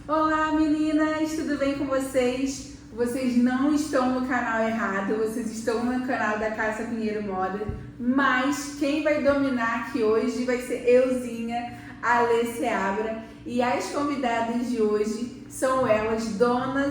Olá meninas, tudo bem com vocês? Vocês não estão no canal errado, vocês estão no canal da Cássia Pinheiro Moda, mas quem vai dominar aqui hoje vai ser euzinha, a Alê Seabra, e as convidadas de hoje são elas, dona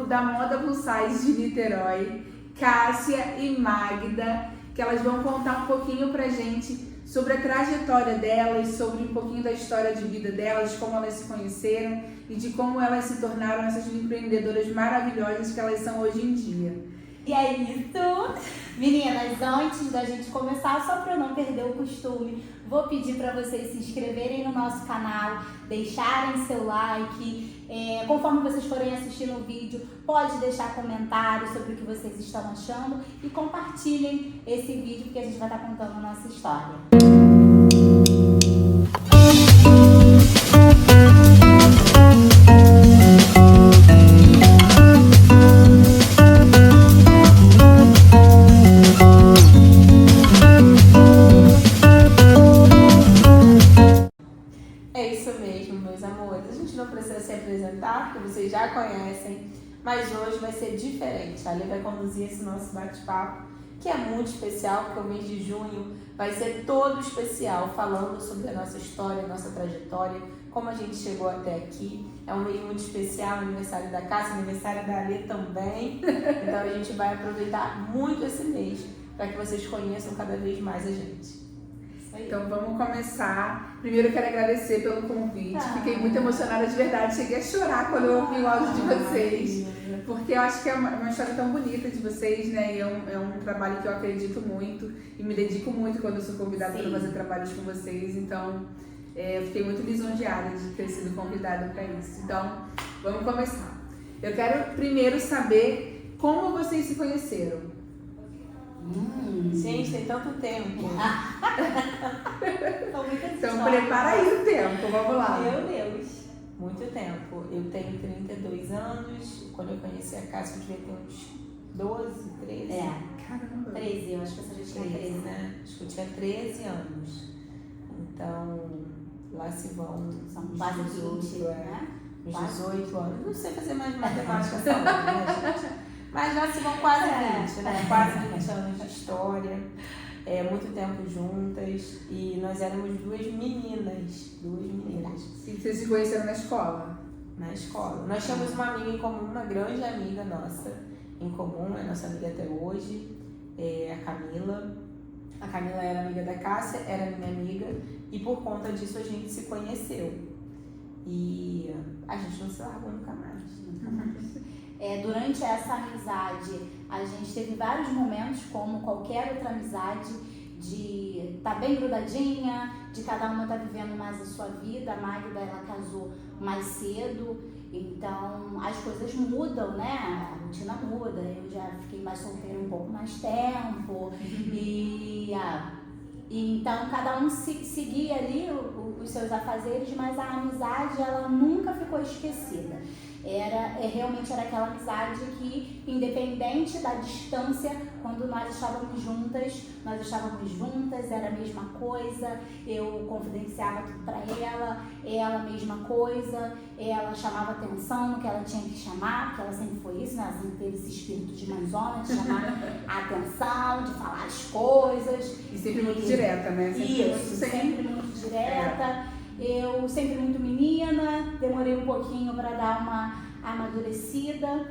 da Moda Plus Size de Niterói, Cássia e Magda, que elas vão contar um pouquinho pra gente sobre a trajetória delas, sobre um pouquinho da história de vida delas, de como elas se conheceram e de como elas se tornaram essas empreendedoras maravilhosas que elas são hoje em dia. E é isso! Meninas, antes da gente começar, só para eu não perder o costume, vou pedir para vocês se inscreverem no nosso canal, deixarem seu like. Conforme vocês forem assistindo o vídeo, pode deixar comentários sobre o que vocês estão achando e compartilhem esse vídeo, porque a gente vai estar contando a nossa história. É isso mesmo, meus amores. A gente não precisa se apresentar, porque vocês já conhecem, mas hoje vai ser diferente. A Ale vai conduzir esse nosso bate-papo, que é muito especial, porque o mês de junho vai ser todo especial, falando sobre a nossa história, a nossa trajetória, como a gente chegou até aqui. É um mês muito especial, aniversário da Cássia, aniversário da Ale também. Então a gente vai aproveitar muito esse mês, para que vocês conheçam cada vez mais a gente. Então vamos começar. Primeiro eu quero agradecer pelo convite. Fiquei muito emocionada de verdade. Cheguei a chorar quando eu ouvi o áudio de vocês. Porque eu acho que é uma história tão bonita de vocês, né? E é um trabalho que eu acredito muito e me dedico muito quando eu sou convidada para fazer trabalhos com vocês. Então eu fiquei muito lisonjeada de ter sido convidada para isso. Então vamos começar. Eu quero primeiro saber como vocês se conheceram. Gente, tem tanto tempo. Então prepara aí o tempo, vamos lá. Meu Deus. Muito tempo. Eu tenho 32 anos. Quando eu conheci a Cássia, eu devia ter uns 12, 13. Caramba. 13, eu acho que você já tinha 13, né? Acho que eu tinha 13 anos. Então, lá se vão. São quase 20, né? Uns 18 anos. Não sei fazer mais matemática essa hora, né, gente? Mas já se vão quase 20, né? Quase 20 anos de história, muito tempo juntas, e nós éramos duas meninas. Sim, vocês se conheceram na escola? Na escola. Nós tínhamos uma amiga em comum, uma grande amiga nossa em comum, é nossa amiga até hoje, a Camila. A Camila era amiga da Cássia, era minha amiga, e por conta disso a gente se conheceu. E a gente não se largou nunca mais. Durante essa amizade, a gente teve vários momentos, como qualquer outra amizade, de estar bem grudadinha, de cada uma estar vivendo mais a sua vida. A Magda, ela casou mais cedo, então as coisas mudam, né? A rotina muda. Eu já fiquei mais solteira um pouco mais tempo, e então cada um seguia ali os seus afazeres, mas a amizade, ela nunca ficou esquecida. Realmente era aquela amizade que, independente da distância, quando nós estávamos juntas, era a mesma coisa. Eu confidenciava tudo pra ela a mesma coisa, ela chamava atenção no que ela tinha que chamar, porque ela sempre foi isso, né? Ela sempre teve esse espírito de mãezona, de chamar a atenção, de falar as coisas. E sempre muito direta, né? Sempre muito direta. Eu sempre muito menina, demorei um pouquinho para dar uma amadurecida,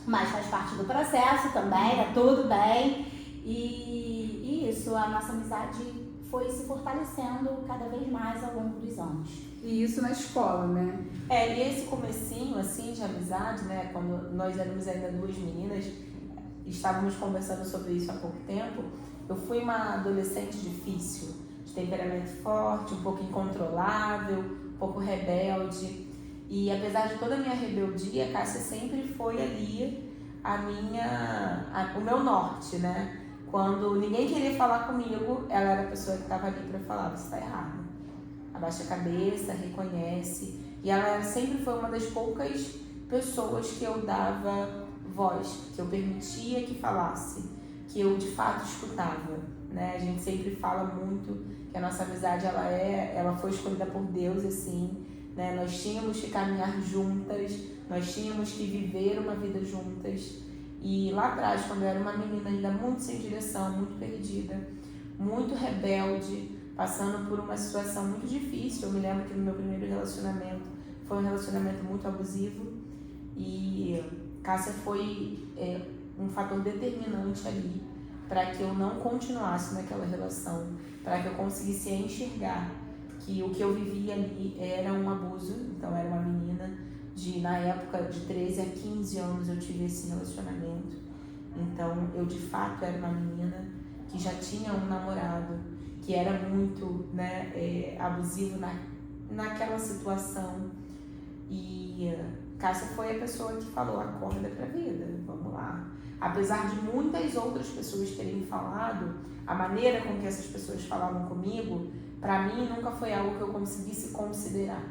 mas faz parte do processo também, tá tudo bem. E isso, a nossa amizade foi se fortalecendo cada vez mais ao longo dos anos. E isso na escola, né? E esse comecinho, assim, de amizade, né? Quando nós éramos ainda duas meninas, estávamos conversando sobre isso há pouco tempo. Eu fui uma adolescente difícil, de temperamento forte, um pouco incontrolável, um pouco rebelde. E apesar de toda a minha rebeldia, a Cássia sempre foi ali o meu norte, né? Quando ninguém queria falar comigo, ela era a pessoa que estava ali para falar: você está errado. Abaixa a cabeça, reconhece. E ela sempre foi uma das poucas pessoas que eu dava voz, que eu permitia que falasse, que eu de fato escutava, né? A gente sempre fala muito que a nossa amizade ela foi escolhida por Deus, assim, né? Nós tínhamos que caminhar juntas, nós tínhamos que viver uma vida juntas. E lá atrás, quando eu era uma menina ainda muito sem direção, muito perdida, muito rebelde, passando por uma situação muito difícil, eu me lembro que no meu primeiro relacionamento foi um relacionamento muito abusivo e Cássia foi um fator determinante ali para que eu não continuasse naquela relação, para que eu conseguisse enxergar que o que eu vivia ali era um abuso. Então era uma menina na época de 13 a 15 anos eu tive esse relacionamento. Então eu de fato era uma menina que já tinha um namorado que era muito, né, abusivo naquela situação. E Cássia foi a pessoa que falou, acorda pra vida, vamos lá. Apesar de muitas outras pessoas terem falado, a maneira com que essas pessoas falavam comigo, pra mim nunca foi algo que eu conseguisse considerar.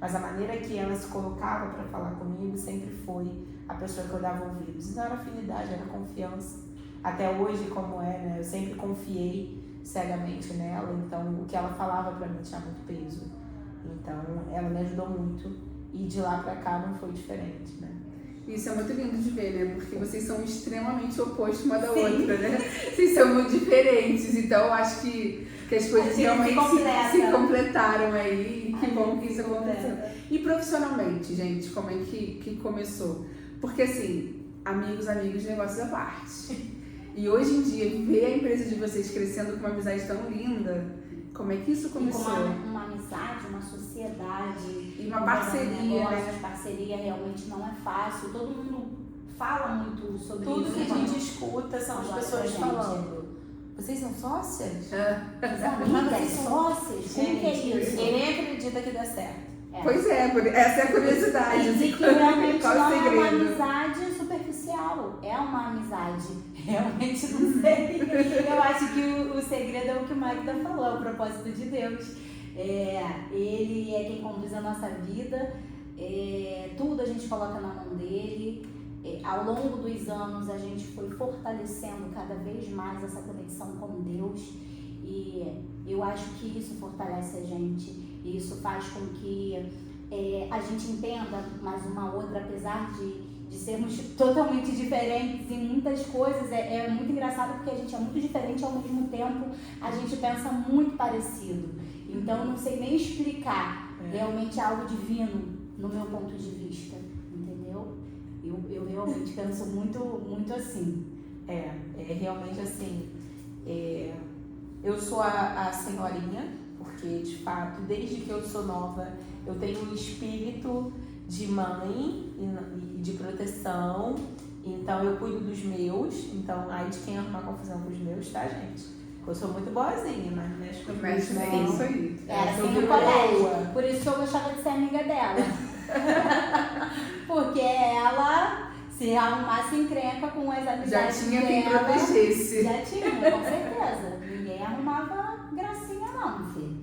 Mas a maneira que ela se colocava para falar comigo sempre foi a pessoa que eu dava ouvidos. Então era afinidade, era confiança. Até hoje, como né? Eu sempre confiei cegamente nela, então o que ela falava para mim tinha muito peso. Então ela me ajudou muito e de lá para cá não foi diferente, né? Isso é muito lindo de ver, né? Porque vocês são extremamente opostos uma da outra, né? Vocês são muito diferentes, então eu acho que as coisas realmente se completaram aí. Que bom que isso aconteceu. E profissionalmente, gente, como é que começou? Porque assim, amigos, negócios à parte. E hoje em dia, ver a empresa de vocês crescendo com uma amizade tão linda, como é que isso começou? Uma amizade, uma sociedade. E uma parceria, né? Parceria realmente não é fácil. Todo mundo fala muito sobre tudo isso. Tudo que a gente escuta são as pessoas falando. Vocês são sócias? Amigas, sócias? Como que é isso? Ninguém acredita que dá certo. Pois essa é a curiosidade. E que realmente não é uma amizade superficial, é uma amizade. Realmente não sei. Eu acho que o segredo é o que o Magda falou, é o propósito de Deus. Ele é quem conduz a nossa vida, tudo a gente coloca na mão dele. Ao longo dos anos a gente foi fortalecendo cada vez mais essa conexão com Deus e eu acho que isso fortalece a gente. Isso faz com que a gente entenda mais uma outra, apesar de sermos totalmente diferentes em muitas coisas. É muito engraçado porque a gente é muito diferente ao mesmo tempo, a gente pensa muito parecido. Então eu não sei nem explicar, realmente é algo divino no meu ponto de vista, entendeu? Eu realmente penso muito, muito assim. Realmente assim, eu sou a senhorinha, porque de fato, desde que eu sou nova, eu tenho um espírito de mãe e de proteção, então eu cuido dos meus, então aí de quem arrumar confusão com os meus, tá, gente? Eu sou muito boazinha, mas mexe com os meus não. É isso aí. Era assim no colégio, por isso que eu gostava de ser amiga dela. Porque ela, se arrumasse encrenca com as amizades dela... Já tinha quem protegesse. Já tinha, com certeza. Ninguém arrumava gracinha não, filho.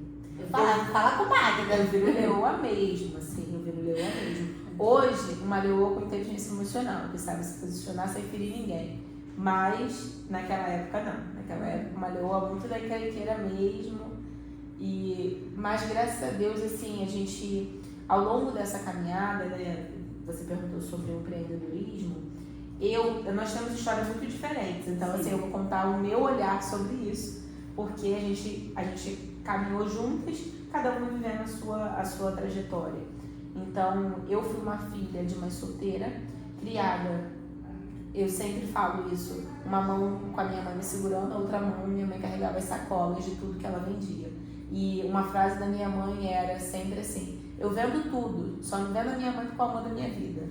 Fala com o Magda. Eu viro leoa mesmo, assim, eu viro leoa mesmo. Hoje, uma leoa com inteligência emocional, que sabe se posicionar sem ferir ninguém. Mas, naquela época, não. Naquela época, uma leoa muito da encrenqueira mesmo. Mas, graças a Deus, assim, a gente, ao longo dessa caminhada, né, você perguntou sobre o empreendedorismo, nós temos histórias muito diferentes. Então, assim, eu vou contar o meu olhar sobre isso, porque a gente caminhou juntas, cada uma vivendo a sua trajetória. Então, eu fui uma filha de mãe solteira, criada, eu sempre falo isso, uma mão com a minha mãe me segurando, a outra mão minha mãe carregava as sacolas de tudo que ela vendia. E uma frase da minha mãe era sempre assim, eu vendo tudo, só não vendo a minha mãe com o amor da minha vida.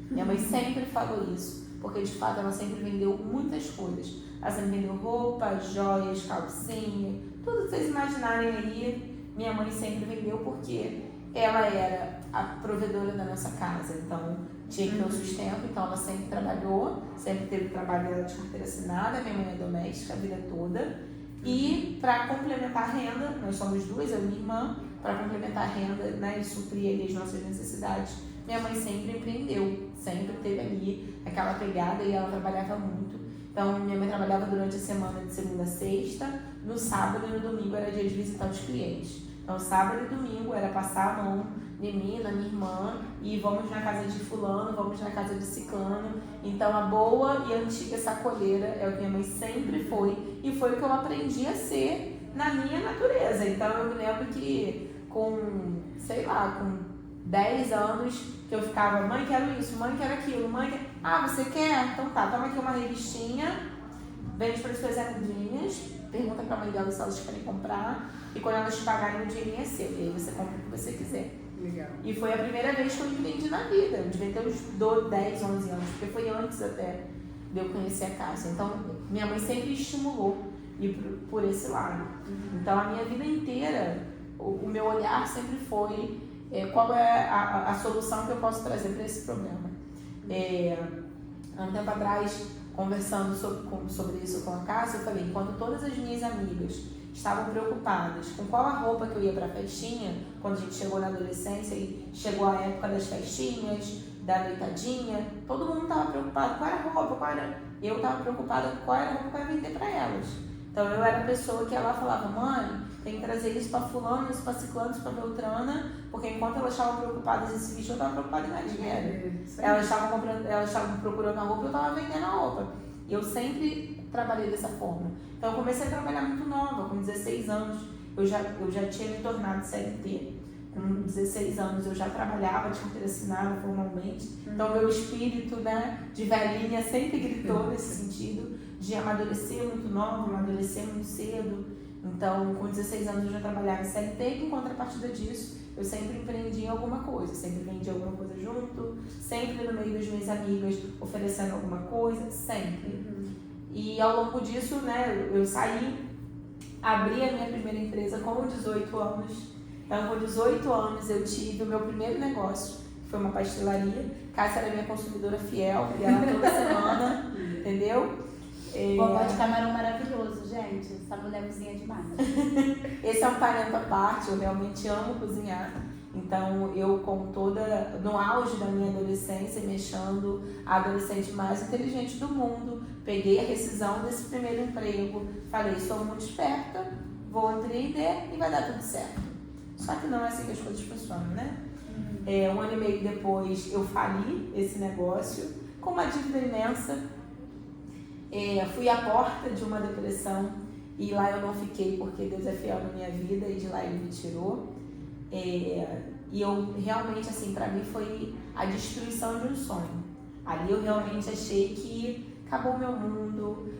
Minha mãe sempre falou isso, porque de fato ela sempre vendeu muitas coisas. Ela sempre vendeu roupa, joias, calcinha, tudo que vocês imaginarem aí, minha mãe sempre vendeu porque ela era a provedora da nossa casa, então tinha que ter o sustento, então ela sempre trabalhou, sempre teve o trabalho dela de carteira assinada, minha mãe é doméstica a vida toda, e para complementar a renda, nós somos duas, eu e minha irmã, para complementar a renda, né, e suprir ali as nossas necessidades, minha mãe sempre empreendeu, sempre teve ali aquela pegada e ela trabalhava muito. Então, minha mãe trabalhava durante a semana de segunda a sexta, no sábado e no domingo era dia de visitar os clientes. Então, sábado e domingo era passar a mão de mim, da minha irmã, e vamos na casa de fulano, vamos na casa de ciclano. Então a boa e antiga sacoleira é o que minha mãe sempre foi, e foi o que eu aprendi a ser na minha natureza. Então eu me lembro que com 10 anos, que eu ficava, mãe, quero isso, mãe, quero aquilo, mãe, quero... Ah, você quer? Então tá, toma aqui uma revistinha, vende para as suas amiguinhas, pergunta pra mãe dela se elas querem comprar, e quando elas te pagarem, o dinheirinho é seu, e aí você compra o que você quiser. Legal. E foi a primeira vez que eu empreendi na vida. Eu devia ter uns 10, 11 anos, porque foi antes até de eu conhecer a Cássia. Então, minha mãe sempre estimulou ir por esse lado. Então, a minha vida inteira, o meu olhar sempre foi qual é a solução que eu posso trazer para esse problema. Há um tempo atrás, conversando sobre isso com a Cássia, eu falei, enquanto todas as minhas amigas estavam preocupadas com qual a roupa que eu ia para a festinha, quando a gente chegou na adolescência e chegou a época das festinhas, da noitadinha, todo mundo estava preocupado qual era a roupa, eu estava preocupada qual era a roupa que eu ia vender para elas. Então eu era a pessoa que ela falava, mãe, tem que trazer isso para fulano, isso para ciclano, isso para beltrana, porque enquanto elas estavam preocupadas em se vestir, eu estava preocupada em ganhar dinheiro. Elas estavam procurando a roupa, eu estava vendendo a roupa. E eu sempre trabalhei dessa forma. Então eu comecei a trabalhar muito nova, com 16 anos. Eu já tinha me tornado CLT. Com 16 anos eu já trabalhava de carteira assinada formalmente. Então meu espírito, né, de velhinha sempre gritou nesse sentido, de amadurecer muito nova, amadurecer muito cedo. Então com 16 anos eu já trabalhava em CLT e em contrapartida disso eu sempre empreendi em alguma coisa, sempre vendi alguma coisa junto, sempre no meio das minhas amigas oferecendo alguma coisa, sempre. E ao longo disso, né, eu saí, abri a minha primeira empresa com 18 anos. Então, com 18 anos, eu tive o meu primeiro negócio, que foi uma pastelaria. Cássia era minha consumidora fiel, e ela toda semana, entendeu? Vovó de camarão maravilhoso, gente. Essa mulher cozinha demais. Esse é um talento à parte, eu realmente amo cozinhar. Então, eu no auge da minha adolescência, me achando a adolescente mais inteligente do mundo, peguei a rescisão desse primeiro emprego, falei, sou muito esperta, vou empreender e vai dar tudo certo. Só que não é assim que as coisas funcionam, né? 1 ano e meio depois, eu fali esse negócio com uma dívida imensa. Fui à porta de uma depressão e lá eu não fiquei porque Deus é fiel na minha vida e de lá Ele me tirou. E eu realmente, assim, pra mim foi a destruição de um sonho. Ali eu realmente achei que acabou meu mundo,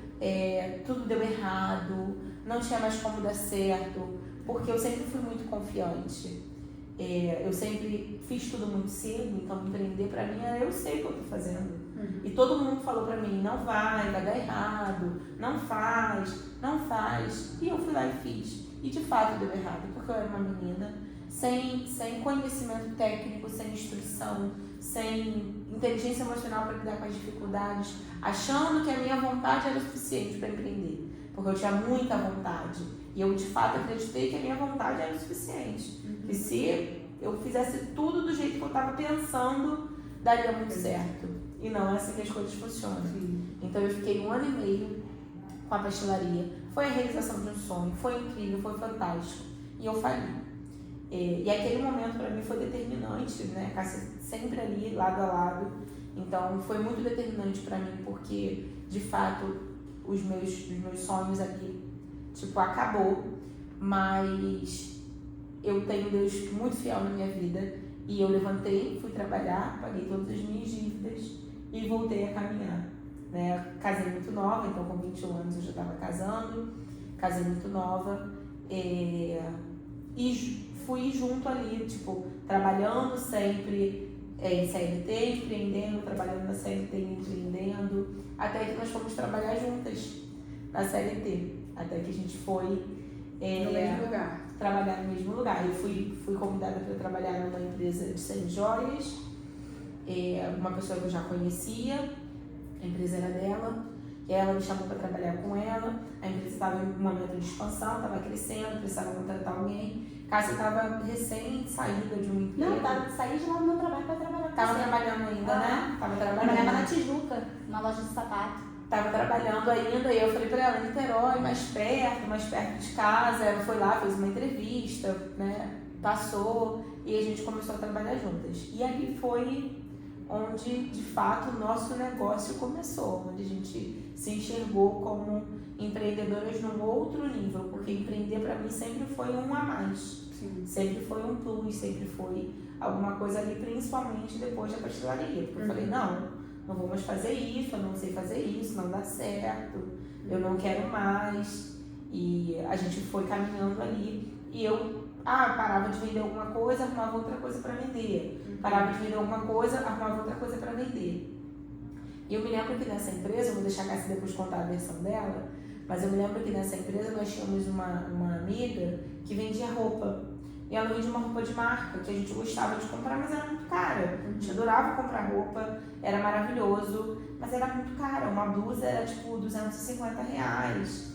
tudo deu errado, não tinha mais como dar certo, porque eu sempre fui muito confiante. Eu sempre fiz tudo muito cedo, então empreender pra mim era eu sei o que eu tô fazendo. E todo mundo falou pra mim, não vai dar errado, não faz. E eu fui lá e fiz. E de fato deu errado, porque eu era uma menina sem conhecimento técnico, sem instrução, sem inteligência emocional para lidar com as dificuldades, achando que a minha vontade era o suficiente para empreender, porque eu tinha muita vontade e eu de fato acreditei que a minha vontade era o suficiente, e se eu fizesse tudo do jeito que eu estava pensando, daria muito certo, e não é assim que as coisas funcionam. Então eu fiquei 1 ano e meio com a pastelaria, foi a realização de um sonho, foi incrível, foi fantástico, e eu fali. E aquele momento para mim foi determinante, né? Cássia sempre ali, lado a lado. Então foi muito determinante para mim, porque de fato os meus sonhos ali, tipo, acabou. Mas eu tenho Deus muito fiel na minha vida. E eu levantei, fui trabalhar, paguei todas as minhas dívidas e voltei a caminhar. Né? Casei muito nova, então com 21 anos eu já estava casando. Casei muito nova. E fui junto ali, tipo, trabalhando sempre em CLT, empreendendo, trabalhando na CLT e empreendendo, até que nós fomos trabalhar juntas na CLT, até que a gente foi no mesmo lugar. Trabalhar no mesmo lugar. Eu fui convidada para trabalhar numa empresa de semijoias, uma pessoa que eu já conhecia, a empresa era dela, e ela me chamou para trabalhar com ela. A empresa estava em um momento de expansão, estava crescendo, precisava contratar alguém. Cássia estava recém-saída de um emprego. Não, saí de lá do meu trabalho para trabalhar com você. Estava trabalhando ainda, né? Trabalhava na Tijuca, na loja de sapato. Estava trabalhando ainda, e eu falei para ela, Niterói, mais perto de casa. Ela foi lá, fez uma entrevista, né? Passou. e a gente começou a trabalhar juntas. E ali foi onde, de fato, o nosso negócio começou, onde a gente se enxergou como empreendedoras num outro nível, porque empreender para mim sempre foi um a mais. Sim. Sempre foi um plus, sempre foi alguma coisa ali, principalmente depois da pastelaria. Porque eu falei, não vou mais fazer isso, eu não sei fazer isso, não dá certo, eu não quero mais. E a gente foi caminhando ali e eu parava de vender alguma coisa, arrumava outra coisa para vender. Parava de vender alguma coisa, arrumava outra coisa para vender. E eu me lembro que nessa empresa, eu vou deixar a Cássia depois contar a versão dela, mas eu me lembro que nessa empresa nós tínhamos uma amiga que vendia roupa. E ela vendia uma roupa de marca, que a gente gostava de comprar, mas era muito cara. A gente adorava comprar roupa, era maravilhoso, mas era muito cara. Uma blusa era tipo R$250.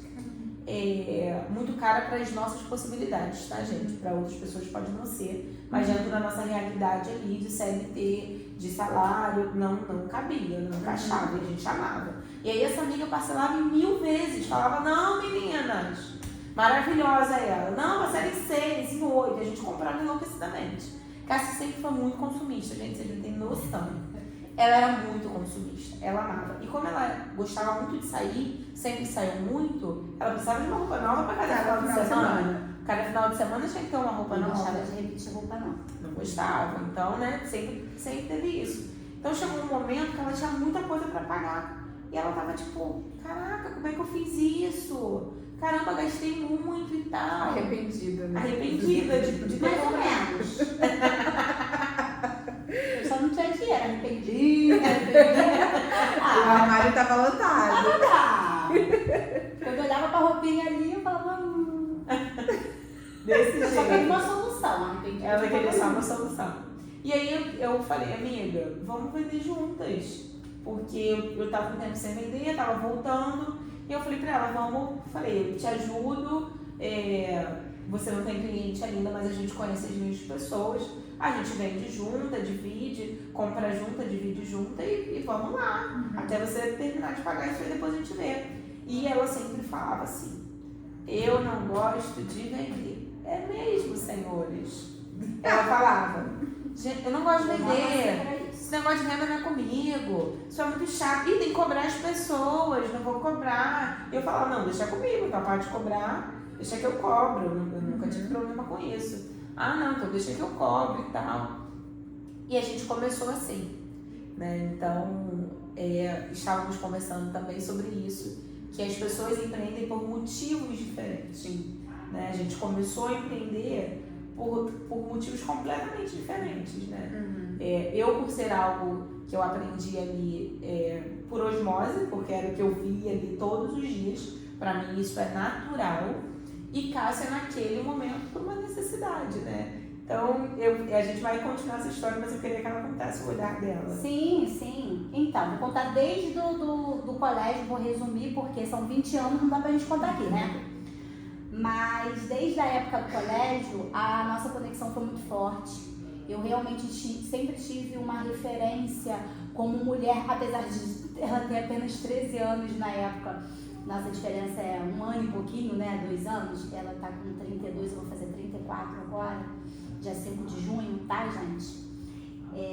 Muito cara para as nossas possibilidades, tá, gente? Para outras pessoas pode não ser, mas dentro da nossa realidade ali de CLT, de salário, não cabia, não encaixava, a gente amava. E aí essa amiga parcelava em 1000 vezes, falava, não meninas, maravilhosa ela, não, parcela em 6, em 8, a gente comprava enlouquecidamente. Cássia sempre foi muito consumista, gente, vocês não têm noção. Ela era muito consumista, ela amava. E como ela gostava muito de sair, sempre saiu muito, ela precisava de uma roupa nova para cada final de semana. Cada final de semana tinha que ter uma roupa nova. Não gostava de repetir roupa, não. Não gostava, então, né, sempre teve isso. Então chegou um momento que ela tinha muita coisa para pagar. E ela tava tipo, caraca, como é que eu fiz isso? Caramba, gastei muito e tal. Arrependida, né? Arrependida de ter Mais ou menos. Eu só não tinha dinheiro, arrependida. O armário tava lotado. Quando eu olhava pra roupinha ali, eu falava... Desse Eu só jeito. queria uma solução, arrependida. Ela queria só uma solução. E aí eu falei, amiga, vamos vender juntas. Porque eu tava com tempo sem vender, tava voltando. E eu falei pra ela, falei, eu te ajudo. Você não tem cliente ainda, mas a gente conhece as minhas pessoas. A gente vende junta, divide, compra junta, divide junta e vamos lá. Até você terminar de pagar isso e depois a gente vê. E ela sempre falava assim, eu não gosto de vender. É mesmo, senhores? Ela falava, eu não gosto de vender. Esse negócio de venda não é comigo. Isso é muito chato. E tem que cobrar as pessoas, não vou cobrar. E eu falava, não, deixa comigo, tá? Pode cobrar, deixa que eu cobro. Eu nunca tive problema com isso. Ah, não, então deixa que eu cobro e tal. E a gente começou assim, né? Então, estávamos conversando também sobre isso, que as pessoas empreendem por motivos diferentes, né? A gente começou a empreender por motivos completamente diferentes, né? Eu, por ser algo que eu aprendi ali por osmose, porque era o que eu via ali todos os dias, para mim isso é natural. E Cássia naquele momento por uma necessidade, né? Então, a gente vai continuar essa história, mas eu queria que ela contasse o olhar dela. Sim. Então, vou contar desde do colégio, vou resumir, porque são 20 anos, não dá pra gente contar aqui, né? Mas desde a época do colégio, a nossa conexão foi muito forte. Eu realmente sempre tive uma referência como mulher, apesar de ela ter apenas 13 anos na época. Nossa diferença é 1 ano e pouquinho, né? 2 anos. Ela tá com 32, eu vou fazer 34 agora, dia 5 de junho, tá, gente?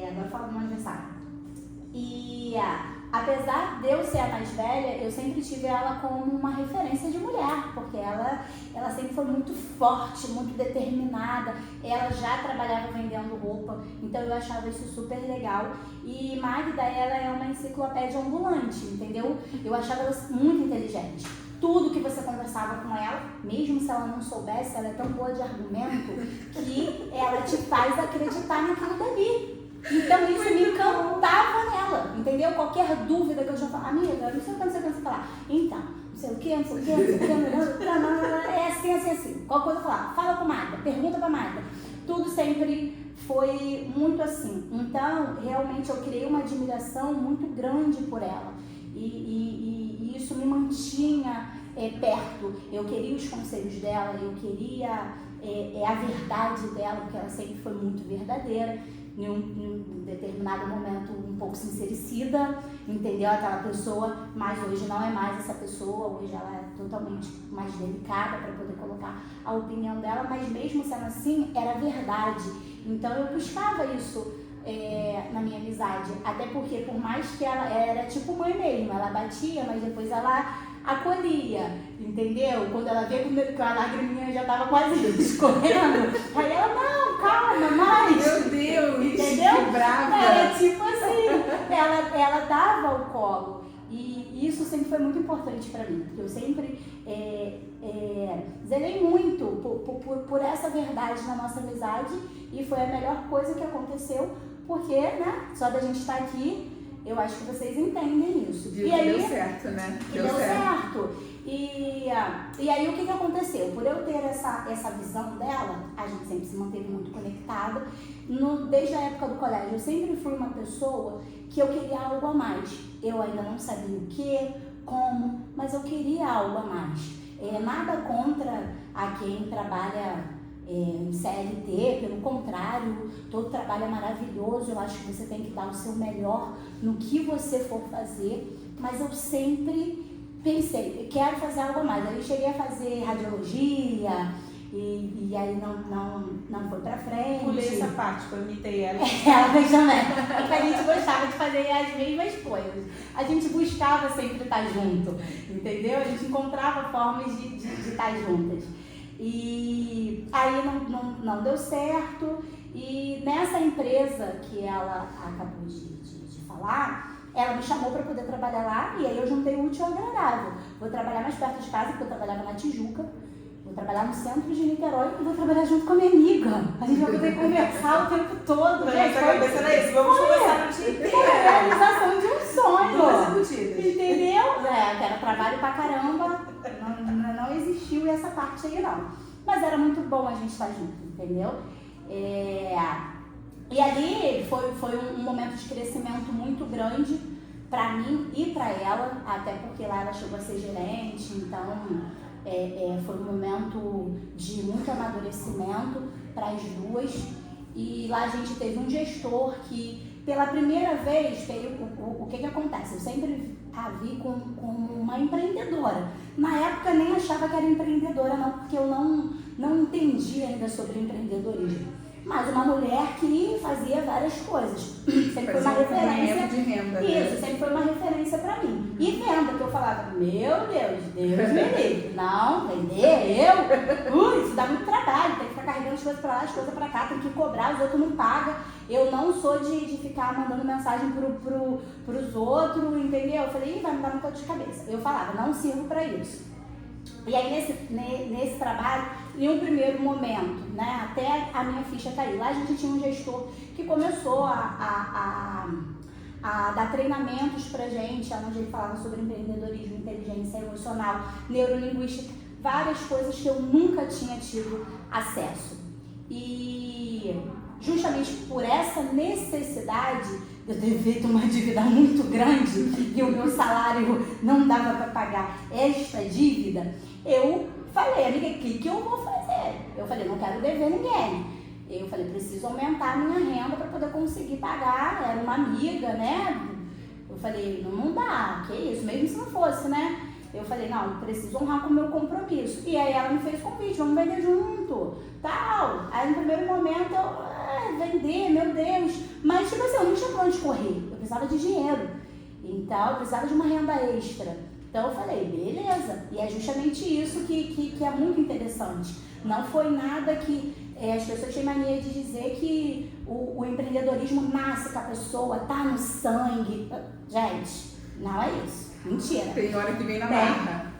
Agora fala do meu aniversário. E apesar de eu ser a mais velha, eu sempre tive ela como uma referência de mulher, porque ela sempre foi muito forte, muito determinada. Ela já trabalhava vendendo roupa, então eu achava isso super legal. E Magda, ela é uma enciclopédia ambulante, entendeu? Eu achava ela muito inteligente. Tudo que você conversava com ela, mesmo se ela não soubesse, ela é tão boa de argumento que ela te faz acreditar naquilo dali. Então isso me encantava nela, entendeu? Qualquer dúvida que eu já falava, amiga, não sei o que você falar. Então, não sei o que, é assim. Qualquer coisa eu falava, fala com a Magda, pergunta pra Magda. Tudo sempre foi muito assim. Então, realmente eu criei uma admiração muito grande por ela. E isso me mantinha perto. Eu queria os conselhos dela, eu queria a verdade dela, porque ela sempre foi muito verdadeira. em um determinado momento um pouco sincericida, entendeu? Aquela pessoa, mas hoje não é mais essa pessoa, hoje ela é totalmente mais delicada para poder colocar a opinião dela, mas mesmo sendo assim, era verdade. Então eu buscava isso na minha amizade, até porque por mais que ela era tipo mãe mesmo, ela batia, mas depois ela acolhia, entendeu? Quando ela vê que a lagriminha já tava quase escorrendo, aí ela, não, calma, mais. Meu Deus, entendeu? Que brava. Era tipo assim, ela dava o colo. E isso sempre foi muito importante para mim, porque eu sempre zelei muito por essa verdade na nossa amizade, e foi a melhor coisa que aconteceu, porque, né, só da gente estar aqui, eu acho que vocês entendem isso. E aí, deu certo, né? Deu certo. E aí o que aconteceu? Por eu ter essa visão dela, a gente sempre se manteve muito conectada. Desde a época do colégio, eu sempre fui uma pessoa que eu queria algo a mais. Eu ainda não sabia o que, como, mas eu queria algo a mais. Nada contra a quem trabalha em CLT, pelo contrário, todo trabalho é maravilhoso. Eu acho que você tem que dar o seu melhor no que você for fazer, mas eu sempre pensei, eu quero fazer algo a mais. Aí eu cheguei a fazer radiologia e aí não foi pra frente. Pulei essa parte, que eu imitei ela. Ela fez também. Porque a gente gostava de fazer as mesmas coisas. A gente buscava sempre estar junto, entendeu? A gente encontrava formas de estar juntas. E aí não deu certo. E nessa empresa que ela acabou de falar, ela me chamou para poder trabalhar lá, e aí eu juntei o útil ao agradável. Vou trabalhar mais perto de casa, porque eu trabalhava na Tijuca, vou trabalhar no centro de Niterói e vou trabalhar junto com a minha amiga. A gente vai poder conversar o tempo todo. Mas a cabeça era isso, vamos conversar no dia inteiro. Foi a realização de um sonho. Duas embutidas. Entendeu? Que era trabalho pra caramba, não existiu essa parte aí não. Mas era muito bom a gente estar junto, entendeu? E ali foi um momento de crescimento muito grande para mim e para ela, até porque lá ela chegou a ser gerente, então foi um momento de muito amadurecimento para as duas. E lá a gente teve um gestor que, pela primeira vez, o que acontece? Eu sempre a vi como uma empreendedora. Na época nem achava que era empreendedora não, porque eu não entendia ainda sobre empreendedorismo. Mas uma mulher que fazia várias coisas. Sempre foi uma referência. De renda, isso, sempre foi uma referência pra mim. E venda, que eu falava, meu Deus me livre. Não, vender, isso dá muito trabalho, tem que ficar carregando as coisas pra lá, as coisas pra cá, tem que cobrar, os outros não pagam. Eu não sou de ficar mandando mensagem pros outros, entendeu? Eu falei, vai me dar muita dor de cabeça. Eu falava, não sirvo pra isso. E aí nesse trabalho, em um primeiro momento, né, até a minha ficha cair, lá a gente tinha um gestor que começou a dar treinamentos pra gente, onde ele falava sobre empreendedorismo, inteligência emocional, neurolinguística, várias coisas que eu nunca tinha tido acesso. E justamente por essa necessidade, eu ter feito uma dívida muito grande e o meu salário não dava para pagar esta dívida, eu falei, amiga, o que eu vou fazer? Eu falei, não quero dever ninguém. Eu falei, preciso aumentar a minha renda para poder conseguir pagar. Era uma amiga, né? Eu falei, não dá, que isso, mesmo se não fosse, né? Eu falei, não, preciso honrar com o meu compromisso. E aí ela me fez convite, vamos vender junto, tal. Aí no primeiro momento eu, vender, meu Deus. Mas tipo assim, eu não tinha pra onde correr, eu precisava de dinheiro. Então eu precisava de uma renda extra. Então eu falei, beleza. E é justamente isso que é muito interessante. Não foi nada que as pessoas têm mania de dizer que o empreendedorismo nasce com a pessoa, tá no sangue. Gente, não é isso. Mentira. Tem hora que vem na barra.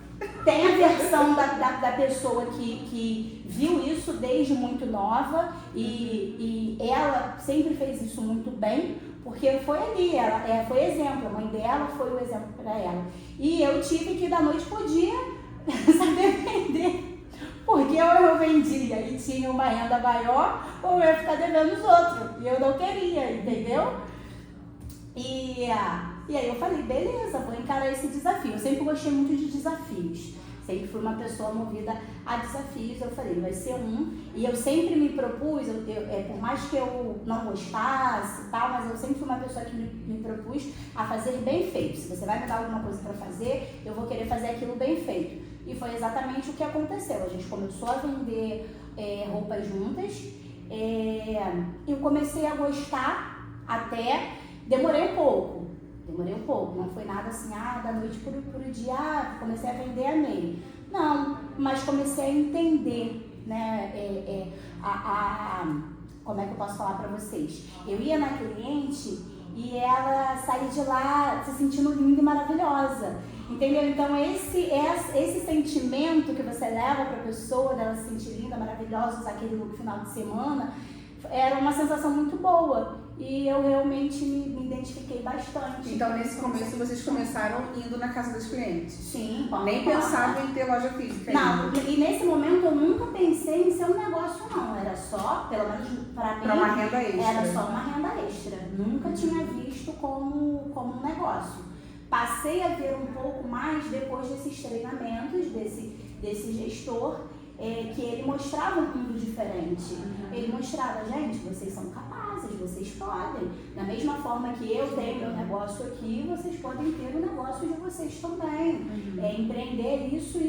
Tem a versão da pessoa que viu isso desde muito nova e ela sempre fez isso muito bem, porque foi ali, ela foi exemplo, a mãe dela foi o exemplo para ela. E eu tive que da noite pro dia saber vender, porque ou eu vendia e tinha uma renda maior, ou eu ia ficar devendo os outros, e eu não queria, entendeu? E aí eu falei, beleza, vou encarar esse desafio. Eu sempre gostei muito de desafios. Sempre fui uma pessoa movida a desafios. Eu falei, vai ser um. E eu sempre me propus, por mais que eu não gostasse e tal, mas eu sempre fui uma pessoa que me propus a fazer bem feito. Se você vai me dar alguma coisa para fazer, eu vou querer fazer aquilo bem feito. E foi exatamente o que aconteceu. A gente começou a vender roupas juntas. Eu comecei a gostar até... Demorei um pouco, não foi nada assim, da noite pro dia, comecei a vender, amei. Não, mas comecei a entender, né, como é que eu posso falar pra vocês? Eu ia na cliente e ela saía de lá se sentindo linda e maravilhosa, entendeu? Então esse sentimento que você leva pra pessoa, dela se sentir linda, maravilhosa, usar aquele look final de semana, era uma sensação muito boa. E eu realmente me identifiquei bastante. Então, nesse começo, vocês começaram indo na casa dos clientes? Sim. Nem pensavam em ter loja física? Não, e nesse momento eu nunca pensei em ser um negócio, não. Era só, pelo menos pra mim... Para uma renda extra. Era só uma renda extra. Nunca tinha visto como um negócio. Passei a ver um pouco mais depois desses treinamentos, desse gestor, que ele mostrava um mundo diferente. Ele mostrava, gente, vocês são capazes, vocês podem. Da mesma forma que eu tenho meu negócio aqui, vocês podem ter o negócio de vocês também. Empreender isso.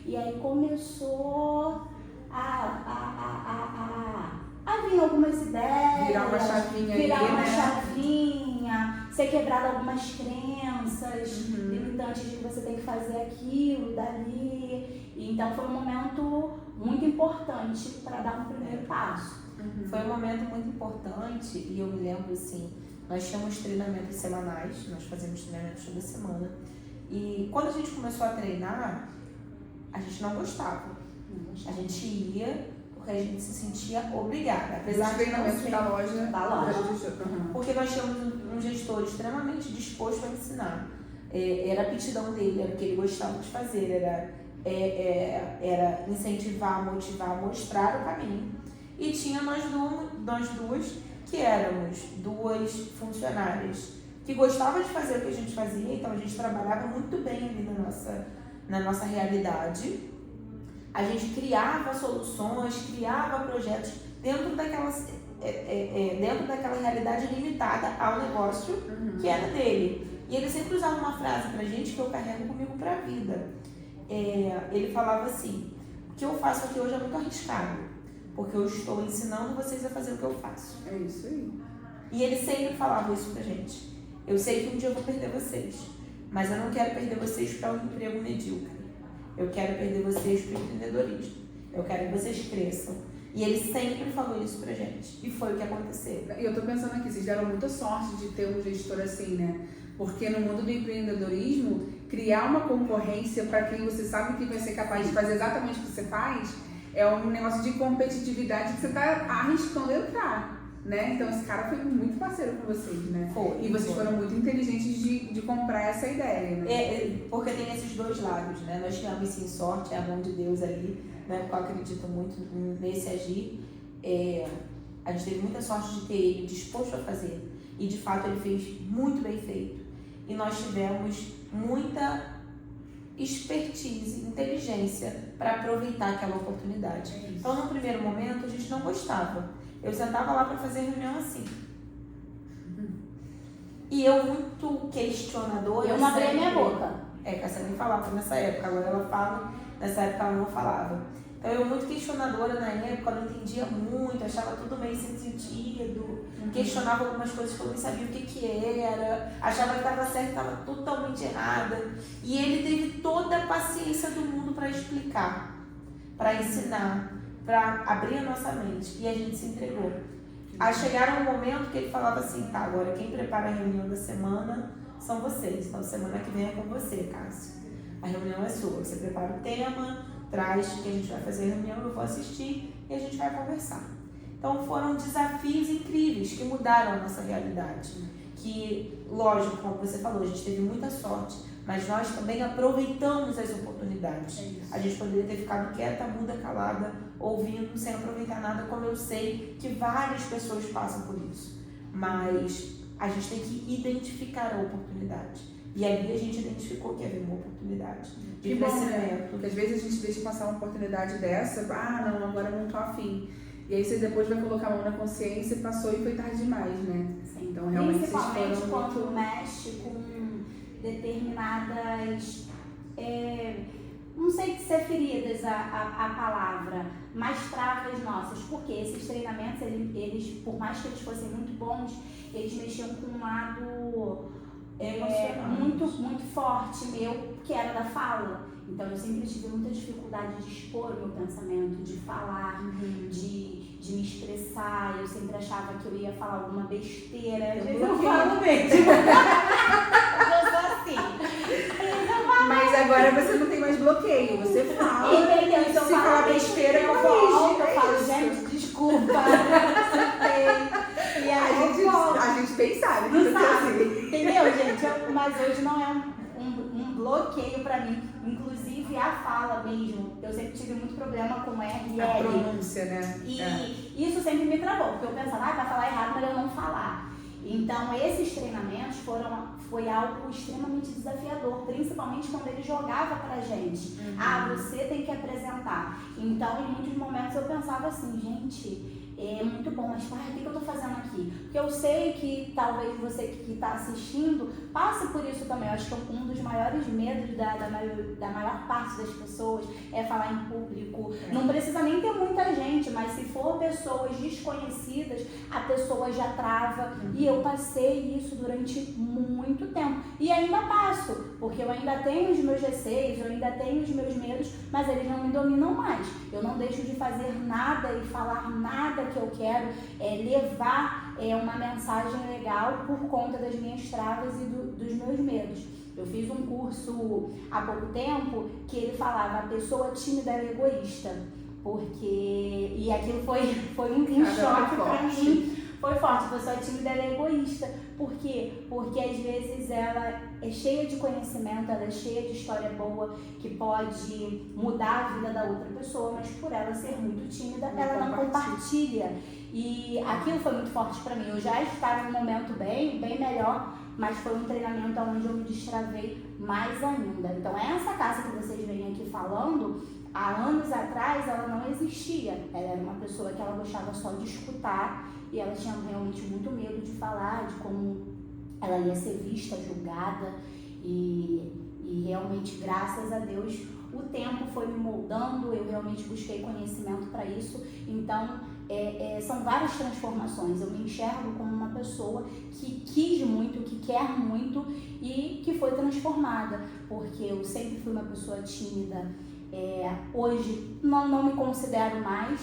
E aí começou a vir algumas ideias. Virar uma chavinha aí, chavinha, ser quebrada algumas crenças limitantes de que você tem que fazer aquilo, dali. Então foi um momento muito importante para dar um primeiro passo. Foi um momento muito importante e eu me lembro assim, nós tínhamos treinamentos semanais, nós fazíamos treinamentos toda semana. E quando a gente começou a treinar, a gente não gostava. A gente ia porque a gente se sentia obrigada. Apesar de treinamentos da loja. Porque nós tínhamos um gestor extremamente disposto a ensinar. Era a aptidão dele, era o que ele gostava de fazer, era incentivar, motivar, mostrar o caminho. E tinha nós duas, que éramos duas funcionárias que gostavam de fazer o que a gente fazia, então a gente trabalhava muito bem ali na nossa realidade. A gente criava soluções, criava projetos dentro daquela realidade limitada ao negócio que era dele. E ele sempre usava uma frase pra gente que eu carrego comigo pra vida. Ele falava assim, o que eu faço aqui hoje é muito arriscado, porque eu estou ensinando vocês a fazer o que eu faço. É isso aí. E ele sempre falava isso pra gente. Eu sei que um dia eu vou perder vocês, mas eu não quero perder vocês para um emprego medíocre. Eu quero perder vocês para o empreendedorismo. Eu quero que vocês cresçam. E ele sempre falou isso pra gente. E foi o que aconteceu. E eu tô pensando aqui, vocês deram muita sorte de ter um gestor assim, né? Porque no mundo do empreendedorismo, criar uma concorrência para quem você sabe que vai ser capaz de fazer exatamente o que você faz, é um negócio de competitividade que você tá arriscando entrar, né? Então esse cara foi muito parceiro com vocês, né? E vocês foram muito inteligentes de comprar essa ideia, né? Porque tem esses dois lados, né? Nós tivemos sim sorte, é a mão de Deus ali, né? Porque eu acredito muito nesse agir. A gente teve muita sorte de ter ele disposto a fazer. E de fato ele fez muito bem feito. E nós tivemos muita expertise, inteligência para aproveitar aquela oportunidade. Então no primeiro momento a gente não gostava. Eu sentava lá para fazer reunião assim. E eu muito questionadora. Eu não abri a minha boca. Cassiane nem falava nessa época, agora ela fala, nessa época ela não falava. Então eu muito questionadora na época, eu não entendia muito, achava tudo meio sem sentido, questionava algumas coisas que eu nem sabia o que era, achava que estava certo e estava totalmente errada. E ele teve toda a paciência do mundo para explicar, para ensinar, para abrir a nossa mente. E a gente se entregou. Aí chegaram um momento que ele falava assim, tá, agora quem prepara a reunião da semana são vocês. Então semana que vem é com você, Cássio. A reunião é sua, você prepara o tema, traz que a gente vai fazer a reunião, eu vou assistir e a gente vai conversar. Então foram desafios incríveis que mudaram a nossa realidade. Que, lógico, como você falou, a gente teve muita sorte, mas nós também aproveitamos as oportunidades. A gente poderia ter ficado quieta, muda, calada, ouvindo, sem aproveitar nada, como eu sei que várias pessoas passam por isso. Mas a gente tem que identificar a oportunidade. E ali a gente identificou que havia uma oportunidade de Que bom, né? crescimento. Porque às vezes a gente deixa passar uma oportunidade dessa, não, agora eu não tô afim. E aí você depois vai colocar a mão na consciência, passou e foi tarde demais, né? Sim. Então realmente vocês Principalmente foram quando muito... mexe com determinadas, não sei se é feridas a palavra, mas travas nossas, porque esses treinamentos, eles, por mais que eles fossem muito bons, eles mexiam com um lado muito, muito forte meu, que era da fala. Então eu sempre tive muita dificuldade de expor o meu pensamento, de falar, de me expressar. Eu sempre achava que eu ia falar alguma besteira. Às vezes eu falo mesmo. Eu sou assim. Mas agora você não tem mais bloqueio, você fala. Entendeu? Então Se falar besteira, eu corrige, volto, eu falo, isso. gente, desculpa, e aí eu volto. A gente bem sabe que Não você é sabe, assim. entendeu, gente? Mas hoje não é um bloqueio pra mim. Inclusive a fala mesmo. Eu sempre tive muito problema com R e A L. pronúncia, né? E isso sempre me travou, porque eu pensava, vai falar errado, melhor não falar. Então esses treinamentos foi algo extremamente desafiador, principalmente quando ele jogava pra gente. Você tem que apresentar. Então em muitos momentos eu pensava assim, gente, é muito bom, mas pai, o que eu tô fazendo aqui? Porque eu sei que talvez você que está assistindo passe por isso também. Eu acho que um dos maiores medos da maior parte das pessoas é falar em público. Não precisa nem ter muita gente, mas se for pessoas desconhecidas, a pessoa já trava. E eu passei isso durante muito tempo. E ainda passo, porque eu ainda tenho os meus receios, eu ainda tenho os meus medos, mas eles não me dominam mais. Eu não deixo de fazer nada e falar nada que eu quero, levar uma mensagem legal por conta das minhas travas e dos meus medos. Eu fiz um curso há pouco tempo que ele falava a pessoa tímida é egoísta, e aquilo foi um choque para mim. Foi forte, a pessoa tímida é egoísta. Por quê? Porque às vezes ela é cheia de conhecimento, ela é cheia de história boa que pode mudar a vida da outra pessoa, mas por ela ser muito tímida, ela não compartilha. E aquilo foi muito forte para mim. Eu já estava em um momento bem melhor, mas foi um treinamento onde eu me destravei mais ainda. Então essa casa que vocês vêm aqui falando, há anos atrás ela não existia. Ela era uma pessoa que ela gostava só de escutar e ela tinha realmente muito medo de falar, de como ela ia ser vista, julgada e realmente, graças a Deus, o tempo foi me moldando, eu realmente busquei conhecimento para isso. Então, são várias transformações. Eu me enxergo como uma pessoa que quis muito, que quer muito e que foi transformada, porque eu sempre fui uma pessoa tímida. Hoje não me considero mais,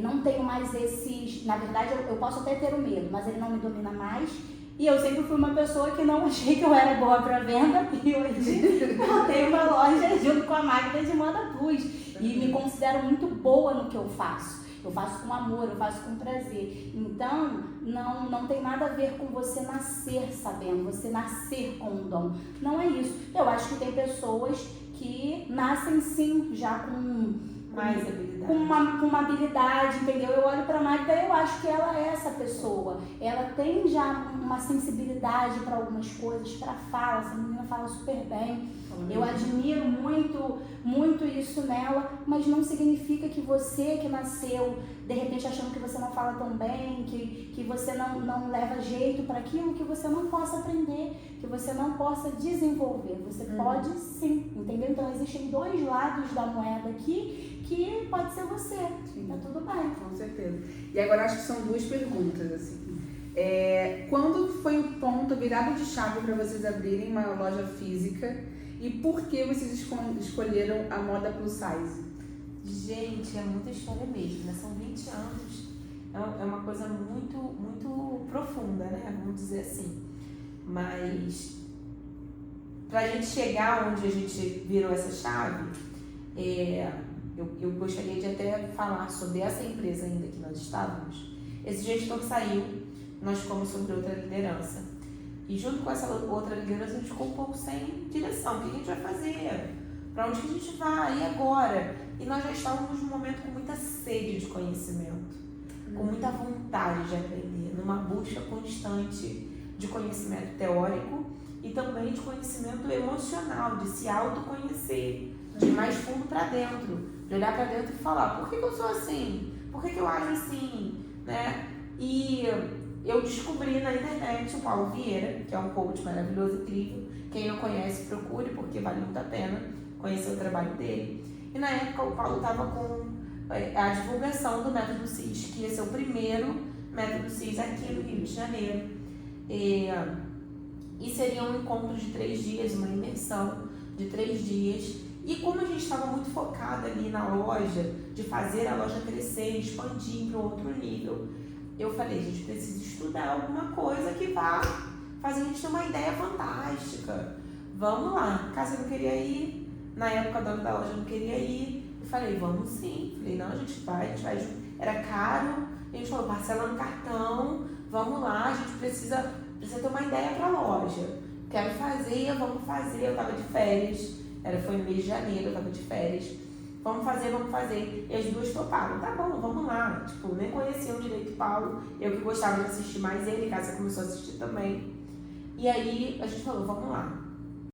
não tenho mais esses... Na verdade, eu posso até ter o medo, mas ele não me domina mais. E eu sempre fui uma pessoa que não achei que eu era boa para venda e hoje eu tenho uma loja junto com a Magda de Moda Plus e me considero muito boa no que eu faço. Eu faço com amor, eu faço com prazer. Então, não tem nada a ver com você nascer sabendo, você nascer com um dom. Não é isso. Eu acho que tem pessoas que nascem sim já com mais habilidade. Com uma habilidade, entendeu? Eu olho pra Magda e eu acho que ela é essa pessoa. Ela tem já uma sensibilidade para algumas coisas, para fala. Essa menina fala super bem. Eu admiro muito, muito isso nela, mas não significa que você que nasceu, de repente achando que você não fala tão bem, que você não leva jeito para aquilo, que você não possa aprender, que você não possa desenvolver. Você pode sim, entendeu? Então existem dois lados da moeda aqui, que pode ser você. Sim. Tá tudo bem. Com certeza. E agora acho que são duas perguntas, assim. Quando foi o ponto, virado de chave para vocês abrirem uma loja física e por que vocês escolheram a moda plus size? Gente, é muita história mesmo, né? São 20 anos, é uma coisa muito, muito profunda, né? Vamos dizer assim. Mas pra gente chegar onde a gente virou essa chave, eu gostaria de até falar sobre essa empresa ainda que nós estávamos. Esse gestor saiu, nós ficamos sobre outra liderança. E junto com essa outra liderança, a gente ficou um pouco sem direção. O que a gente vai fazer? Para onde que a gente vai? E agora? E nós já estávamos num momento com muita sede de conhecimento, com muita vontade de aprender, numa busca constante de conhecimento teórico e também de conhecimento emocional, de se autoconhecer, de ir mais fundo para dentro, de olhar para dentro e falar, por que eu sou assim? Por que eu ajo assim? Né? E eu descobri na internet o Paulo Vieira, que é um coach maravilhoso, incrível. Quem não conhece, procure, porque vale muito a pena conhecer o trabalho dele. E na época o Paulo estava com a divulgação do Método CIS, que ia ser o primeiro Método CIS aqui no Rio de Janeiro. E seria um encontro de 3 dias, uma imersão de 3 dias. E como a gente estava muito focado ali na loja, de fazer a loja crescer, expandir para outro nível, eu falei, a gente precisa estudar alguma coisa que vá fazer a gente ter uma ideia fantástica. Vamos lá. Casa não queria ir, na época a dona da loja não queria ir. Eu falei, vamos sim. Falei, não, a gente vai junto. Era caro, a gente falou, parcela no cartão, vamos lá, a gente precisa ter uma ideia para a loja. Quero fazer, vamos fazer. Eu estava de férias, foi no mês de janeiro, eu estava de férias. Vamos fazer. E as duas toparam. Tá bom, vamos lá. Tipo, nem conheciam direito o Paulo. Eu que gostava de assistir mais ele, Casa começou a assistir também. E aí a gente falou, vamos lá.